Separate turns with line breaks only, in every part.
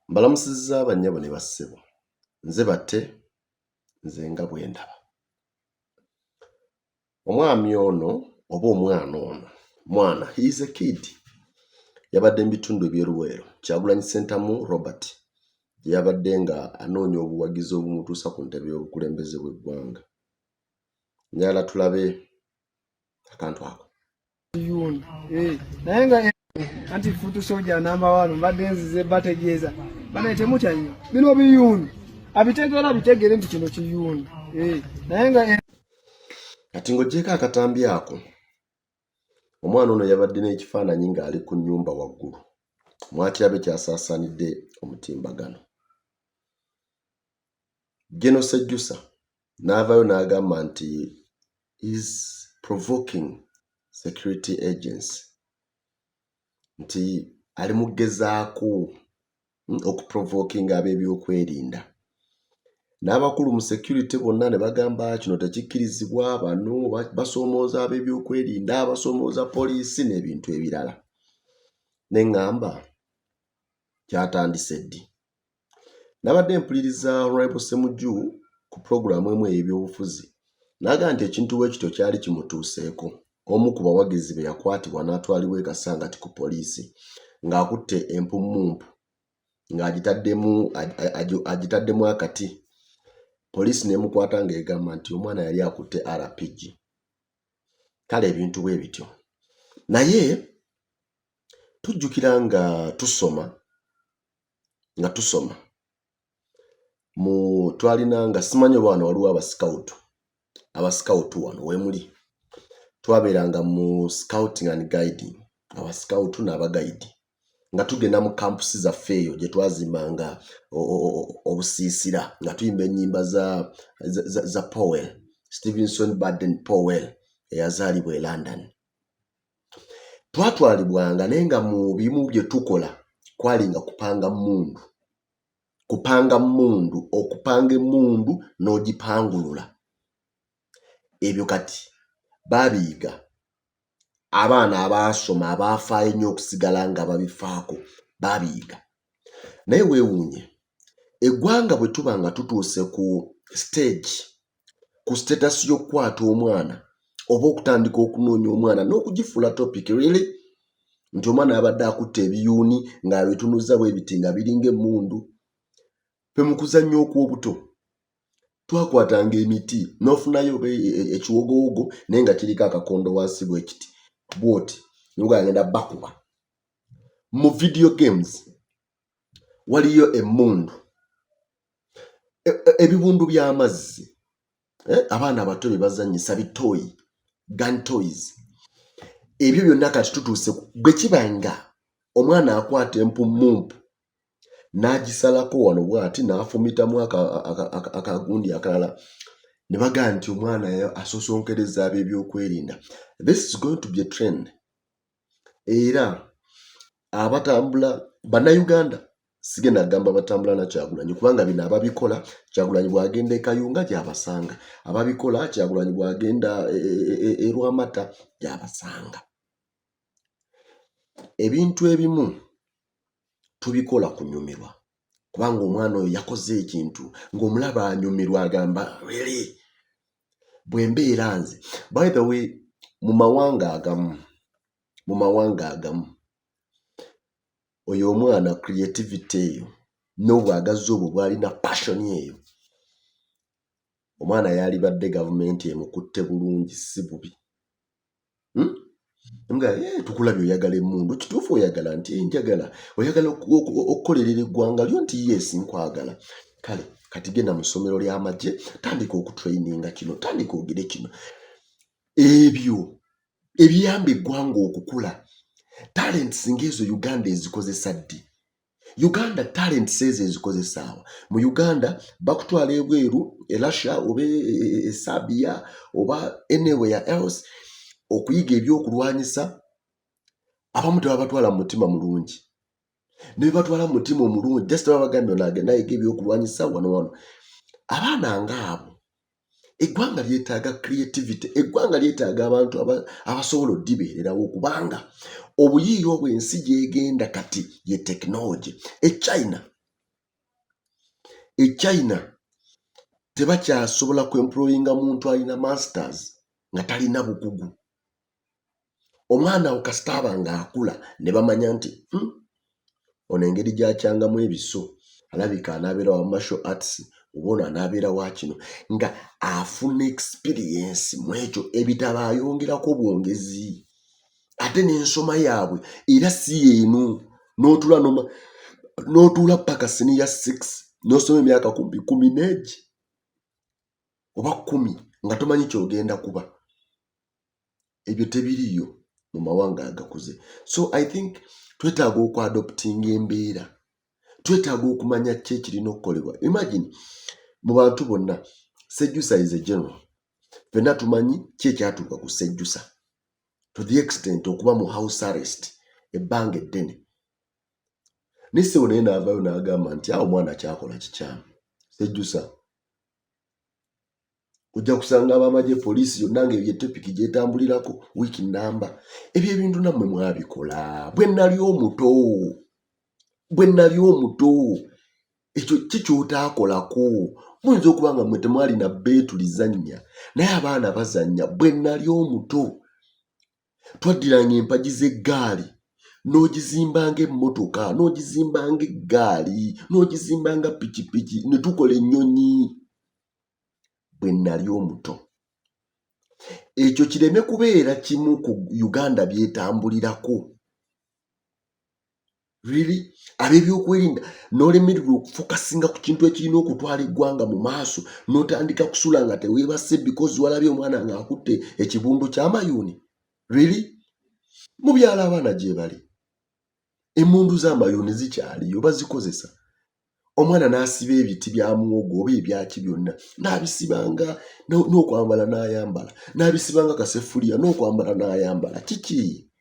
Mbalamusizza bannyabo ne bassebo. Nze batte, nze nga bwe ndaba. Omwami ono oba omwana ono, mwana, he is a kid. Yabadde mu bitundu eby'Oluweero. Kyagulanyi Ssentamu Robert yabadde nga anoonya obuwagizi obumutuusa ku ntebe y'obukulembeze bw'eggwanga. Njagala tulabe akantu ako.
Naye nga anti futu soja namba 1 mbadde nzize bategeeza bana temutyanyo bino biyuuni abitegeera bitegere nti kino kiyuuni naye nga
kati ng'oggyeko akatambi ako omwana ono yabadde n'ekifaananyi ng'ali ku nnyumba waggulu mwakirabe kyasaasaanidde omutimbagano. Geno Sejjusa n'avaayo n'agamba nti is provoking security agency, nti ali mu kugezaako okuprovokinga ab'ebyokwerinda. N'abakulu mu security bonna ne bagamba kino tekikkirizibwa, bano basoomooza ab'ebyokwerinda, basoomooza poliisi n'ebintu ebirala. Ne ŋŋamba kyatandise ddi. Nabadde mpuliriza Honorable Ssemujju ku pulogulaamu emu ey'ebyobufuzi n'agamba nti ekintu bwekityo kyali kimutuuseeko. Omu ku bawagizi be yakwatibwa n'atwalibwa e Kasangati ku poliisi ng'akutte empummumpu ng'agitaddemu akati. Poliisi n'emukwata ng'egamba nti omwana yali akutte RPG. Kale ebintu bwe bityo. Naye tujjukira nga tusoma twalina nga simanyi oba wano waliwo abasikawutu wano wemuli. Twabeeranga mu scouting and guiding, abasikawutu n'abagayidi nga tugenda mu kampusi zaffe eyo gye twazimbanga obusiisira nga tuyimba ennyimba za Powell, Stevenson Baden Powell eyazaalibwa e London. Twatwalibwanga naye nga mu bimu bye tukola kwali nga kupanga mmundu, okupanga emmundu n'ogipangulula. Ebyo kati babiyiga abaana abaasoma abaafaayo ennyo okusigala nga babifaako babiyiga. Naye weewuunye eggwanga bwe tuba nga tutuuse ku status y'okukwata omwana oba okutandika okunoonya omwana n'okugifuula topic really nti omwana yabadde akutte ebiyuuni ng'abitunuza bwe biti nga biringa emmundu. Ffe mu kuzannya okw'obuto twakwatanga emiti n'ofunayo oba ekiwogowogo naye nga kiriko akakondo wansi bw'ekiti bw'oti nga agenda bakuba. Mu video games waliyo emmundu, ebibundu by'amazzi abaana abato bye bazannyisa bitoyi, gun toys. Ebyo byonna kati tutuuse bwe kibanga omwana akwata empummumpu n'agisalako wano bw'ati n'afumitamu akagundi akalala ne bagamba nti omwana asosonkereza ab'ebyokwerinda. This is going to be a trend. Era abatambula bannayuganda sigenda kugamba batambula na Kyagulanyi kubanga bino ababikola Kyagulanyi bw'agenda e Kayunga gy'abasanga, ababikola Kyagulanyi bw'agenda e Lwamata gy'abasanga. Ebintu ebimu tubikola kunyumirwa kubanga omwana oyo yakoze ekintu ng'omulaba anyumirwa agamba really bwe mbeera nze. By the way mu mawanga agamu oyo omwana creativity eyo n'obwagazi obwo bw'alina passion eyo omwana yalibadde gavumenti emukutte bulungi si bubi. Nga tukulabye oyagala emmundu kituufu oyagala nti njagala oyagala okukolerera eggwanga lyo nti yes nkwagala. Kale kati genda mu ssomero ly'amagye tandika okutraininga kino, tandika ogire kino. Ebyo ebiyamba eggwanga okukula. Talents ng'ezo Uganda ezikozesa ddi? Uganda talents ezo ezikozesa awa. Mu Uganda bakutwala ebweru e Russia oba e Serbia oba anywhere else okuyiga ebyokulwanyisa. Abamu tebabatwala mu mutima mulungi, ne batwala mu mutima omulungi just babagambye onagenda ayiga ebyokulwanyisa wano. Abaana ng'abo eggwanga lyetaaga creativity, eggwanga lyetaaga abantu abasobola oddibeererawo kubanga obuyiiya obw'ensi gy'egenda kati ye technology. E China China tebakyasobola kwemployinga muntu alina masters nga talina bukugu. Omwana awo kasita aba ng'akula ne bamanya nti ono engeri gy'akyangamu ebiso alabika anaabeera wa martial arts oba ono anaabeera wa kino, nga afuna experience mu ekyo ebitabo ayongerako bwongezi. Ate n'ensoma yaabwe era si yeenu, n'otuula paka senior 6 n'osoma emyaka 10 oba 10 nga tomanyi ky'ogenda kuba. Ebyo tebiriyo mu mawanga agakuze. So I think twetaaga okwadoptinga embeera, twetaaga okumanya ki ekirina okukolebwa. Imagine mu bantu bonna Sejjusa is a general. Ffenna tumanyi ki ekyatuuka ku Sejjusa to the extent okuba mu house arrest ebbanga eddene. Nissebo naye n'avaayo n'agamba nti awo omwana kyakola kikyamu. Sejjusa ojja kusanga abamagye poliisi yonna ng'ebyo topiki gyetambulirako wiiki nnamba. Ebyo ebintu nammwe mwabikola bwe nnali omuto. Ekyo kikyotaakolako. Muyinza okuba nga mmwe temwalina bbeetu lizannya, naye abaana bazannya. Bwe nnali omuto twaddiranga empagi z'eggaali n'ogizimbanga emmotoka, n'ogizimbanga eggaali, n'ogizimbanga pikipiki, ne tukola ennyonyi. Bwe nnali omuto. Ekyo kireme kubeera kimu ku Uganda byetambulirako. Really? Ab'ebyokwerinda n'olemererwa okufokasinga ku kintu ekirina okutwala eggwanga mu maaso, n'otandika kusula nga teweebase because walabye omwana ng'akutte ekibundu ky'amayuuni. Really? Mubyala abaana gye bali. Emmundu z'amayuuni zikyaliyo bazikozesa. Omwana n'asiba ebiti bya muwogo oba ebyaki byonna n'abisibanga n'okwambala n'ayambala, n'abisibanga kasefuliya n'okwambala n'ayambala. Kiki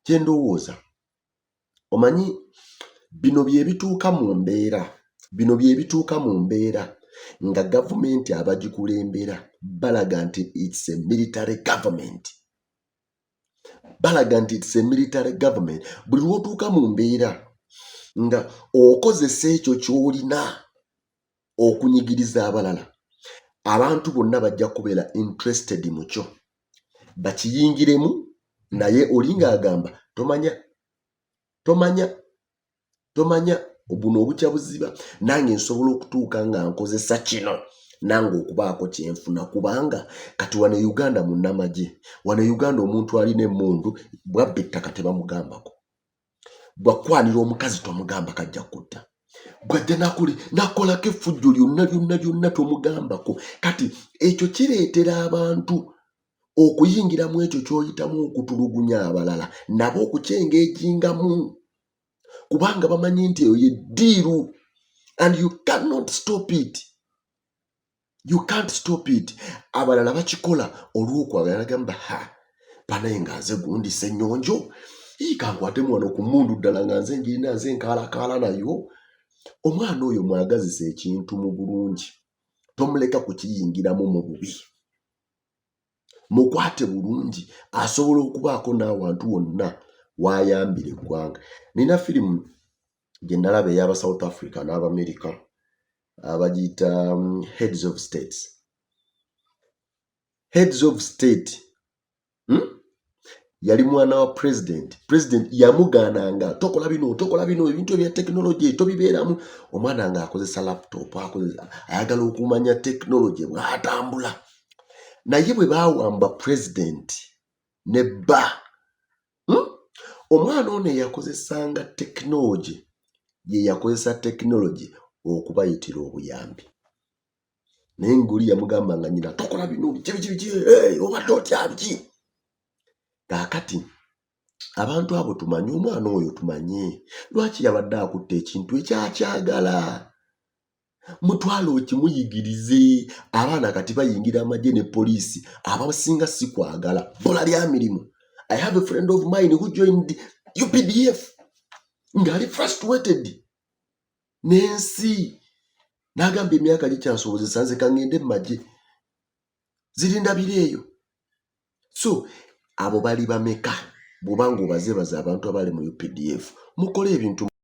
kye ndowooza? Omanyi bino bye bituuka mu mbeera nga gavumenti abagikulembera balaga nti it's a military government. Buli lw'otuuka mu mbeera nga okozesa ekyo ky'olina okunyigiriza abalala, abantu bonna bajja kubeera interested mu kyo bakiyingiremu, naye oli ng'agamba tomanya buno obukya buziba, nange nsobola okutuuka nga nkozesa kino nange okubaako kyenfuna, kubanga kati wano Uganda munnamagye. Wano Uganda omuntu alina emmundu bwabba ettaka tebamugambako, bwakwanira omukazi tomugamba kajja kutta, bwajja nakolako effujjo lyonna tomugambako. Kati ekyo kireetera abantu okuyingira mu ekyo ky'oyitamu okutulugunya abalala, nabo okukyengeejingamu, kubanga bamanyi nti eyo ye ddiiru and you cannot stop it. Abalala bakikola olw'okwagala, nagamba banaye nga nze gundi ssennyonjo kankwatemu wano ku mmundu ddala nga nze ngirina nze nkaalakaala nayo. Omwana oyo mwagazisa ekintu mu bulungi, tomuleka kukiyingiramu mu bubi. Mukwate bulungi, asobola okubaako n'awantu wonna wayambira eggwanga. Nina firimu gye nalaba ey'aba South Africa n'Abamerika abagiyita Heads of State. Yali mwana wa president yamugaananga tokola bino ebintu ebya tekinologi tobibeeramu. Omwana ng'akozesa laptop, ayagala okumanya tekinologi bw'atambula. Naye bwe baawamba president ne bba, omwana ono eyakozesanga tekinologi yakozesa tekinologi okubayitira obuyambi. Naye ng'oli yamugambanga nnyina tokola bino biki obadde otya biki. Kaakati abantu abo tumanye, omwana oyo tumanye lwaki yabadde akutta ekintu ekyakyagala. Mutwalo okimuyigirize. Abaana kati bayingira amagye ne poliisi, abasinga si kwagala, bola lya mirimu. I have a friend of mine who joined UPDF ng'ali frustrated n'ensi, n'agamba emyaka gikyansobozesa nze kangende mu magye, zirinda bireeyo. So abo bali bameka bw'oba ng'obazeebaza abantu abali mu UPDF, mukole ebintu